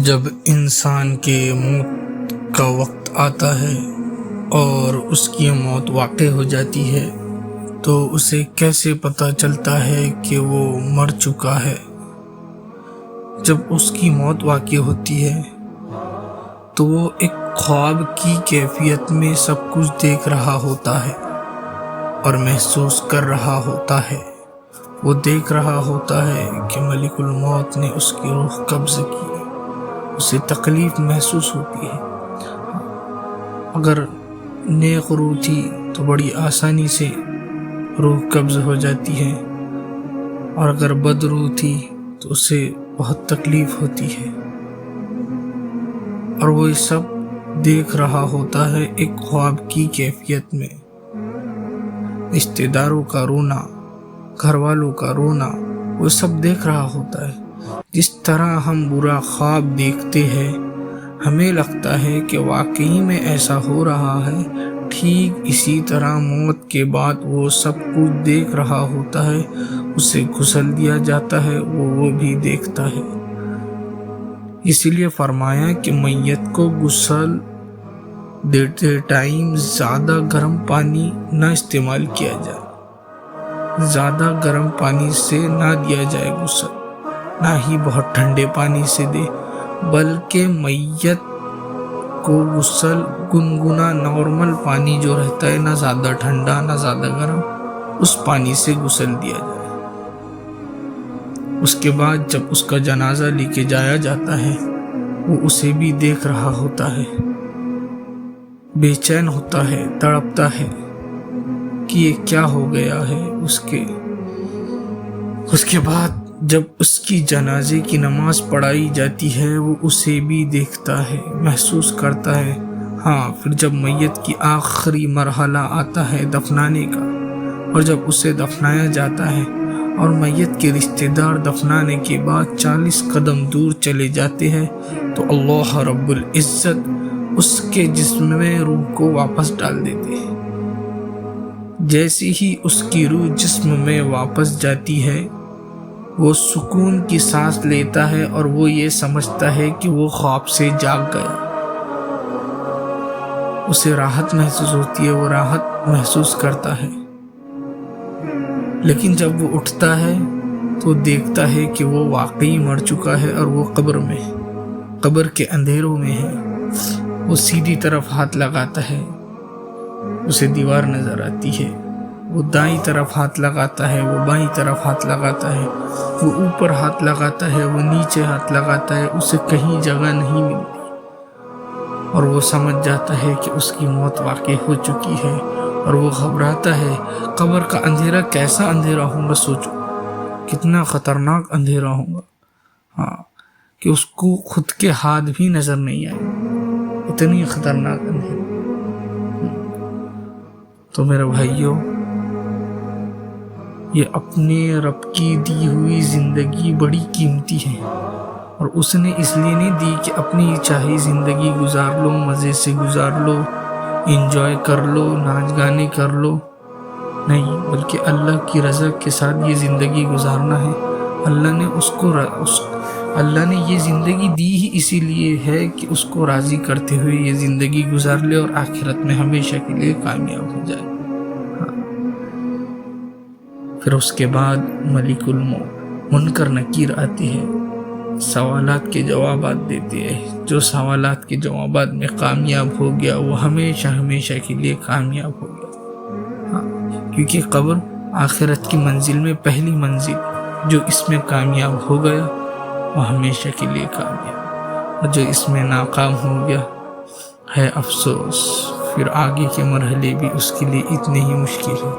جب انسان کے موت کا وقت آتا ہے اور اس کی موت واقع ہو جاتی ہے تو اسے کیسے پتہ چلتا ہے کہ وہ مر چکا ہے؟ جب اس کی موت واقع ہوتی ہے تو وہ ایک خواب کی کیفیت میں سب کچھ دیکھ رہا ہوتا ہے اور محسوس کر رہا ہوتا ہے۔ وہ دیکھ رہا ہوتا ہے کہ ملک الموت نے اس کی روح قبض کی، اسے تکلیف محسوس ہوتی ہے۔ اگر نیک روح تھی تو بڑی آسانی سے روح قبض ہو جاتی ہے، اور اگر بد روح تھی تو اسے بہت تکلیف ہوتی ہے، اور وہ یہ سب دیکھ رہا ہوتا ہے ایک خواب کی کیفیت میں۔ رشتہ داروں کا رونا، گھر والوں کا رونا، وہ سب دیکھ رہا ہوتا ہے۔ جس طرح ہم برا خواب دیکھتے ہیں، ہمیں لگتا ہے کہ واقعی میں ایسا ہو رہا ہے، ٹھیک اسی طرح موت کے بعد وہ سب کچھ دیکھ رہا ہوتا ہے، اسے غسل دیا جاتا ہے، وہ بھی دیکھتا ہے۔ اسی لیے فرمایا کہ میت کو غسل دیتے ٹائم زیادہ گرم پانی نہ استعمال کیا جائے، زیادہ گرم پانی سے نہ دیا جائے غسل، نہ ہی بہت ٹھنڈے پانی سے دے، بلکہ میت کو غسل گنگنا نارمل پانی جو رہتا ہے، نہ زیادہ ٹھنڈا نہ زیادہ گرم، اس پانی سے غسل دیا جائے۔ اس کے بعد جب اس کا جنازہ لے کے جایا جاتا ہے، وہ اسے بھی دیکھ رہا ہوتا ہے، بے چین ہوتا ہے، تڑپتا ہے کہ یہ کیا ہو گیا ہے اس کے بعد جب اس کی جنازے کی نماز پڑھائی جاتی ہے، وہ اسے بھی دیکھتا ہے، محسوس کرتا ہے۔ ہاں، پھر جب میت کی آخری مرحلہ آتا ہے دفنانے کا، اور جب اسے دفنایا جاتا ہے اور میت کے رشتہ دار دفنانے کے بعد 40 قدم دور چلے جاتے ہیں، تو اللہ رب العزت اس کے جسم میں روح کو واپس ڈال دیتے ہیں۔ جیسے ہی اس کی روح جسم میں واپس جاتی ہے، وہ سکون کی سانس لیتا ہے اور وہ یہ سمجھتا ہے کہ وہ خواب سے جاگ گیا۔ اسے راحت محسوس ہوتی ہے، وہ راحت محسوس کرتا ہے۔ لیکن جب وہ اٹھتا ہے تو دیکھتا ہے کہ وہ واقعی مر چکا ہے، اور وہ قبر کے اندھیروں میں ہے۔ وہ سیدھی طرف ہاتھ لگاتا ہے، اسے دیوار نظر آتی ہے۔ وہ دائیں طرف ہاتھ لگاتا ہے، وہ بائیں طرف ہاتھ لگاتا ہے، وہ اوپر ہاتھ لگاتا ہے، وہ نیچے ہاتھ لگاتا ہے، اسے کہیں جگہ نہیں ملتی، اور وہ سمجھ جاتا ہے کہ اس کی موت واقع ہو چکی ہے، اور وہ گھبراتا ہے۔ قبر کا اندھیرا کیسا اندھیرا ہوگا، سوچو کتنا خطرناک اندھیرا ہوگا، ہاں، کہ اس کو خود کے ہاتھ بھی نظر نہیں آئے، اتنی خطرناک اندھیرا۔ تو میرے بھائیوں، یہ اپنے رب کی دی ہوئی زندگی بڑی قیمتی ہے، اور اس نے اس لیے نہیں دی کہ اپنی چاہی زندگی گزار لو، مزے سے گزار لو، انجوائے کر لو، ناچ گانے کر لو، نہیں، بلکہ اللہ کی رضا کے ساتھ یہ زندگی گزارنا ہے۔ اللہ نے یہ زندگی دی ہی اسی لیے ہے کہ اس کو راضی کرتے ہوئے یہ زندگی گزار لے اور آخرت میں ہمیشہ کے لیے کامیاب ہو جائے۔ پھر اس کے بعد ملک الموت، منکر نکیر آتی ہے، سوالات کے جوابات دیتے ہیں۔ جو سوالات کے جوابات میں کامیاب ہو گیا، وہ ہمیشہ کے لیے کامیاب ہو گیا، کیونکہ قبر آخرت کی منزل میں پہلی منزل، جو اس میں کامیاب ہو گیا وہ ہمیشہ کے لیے کامیاب، اور جو اس میں ناکام ہو گیا ہے افسوس، پھر آگے کے مرحلے بھی اس کے لیے اتنے ہی مشکل ہیں۔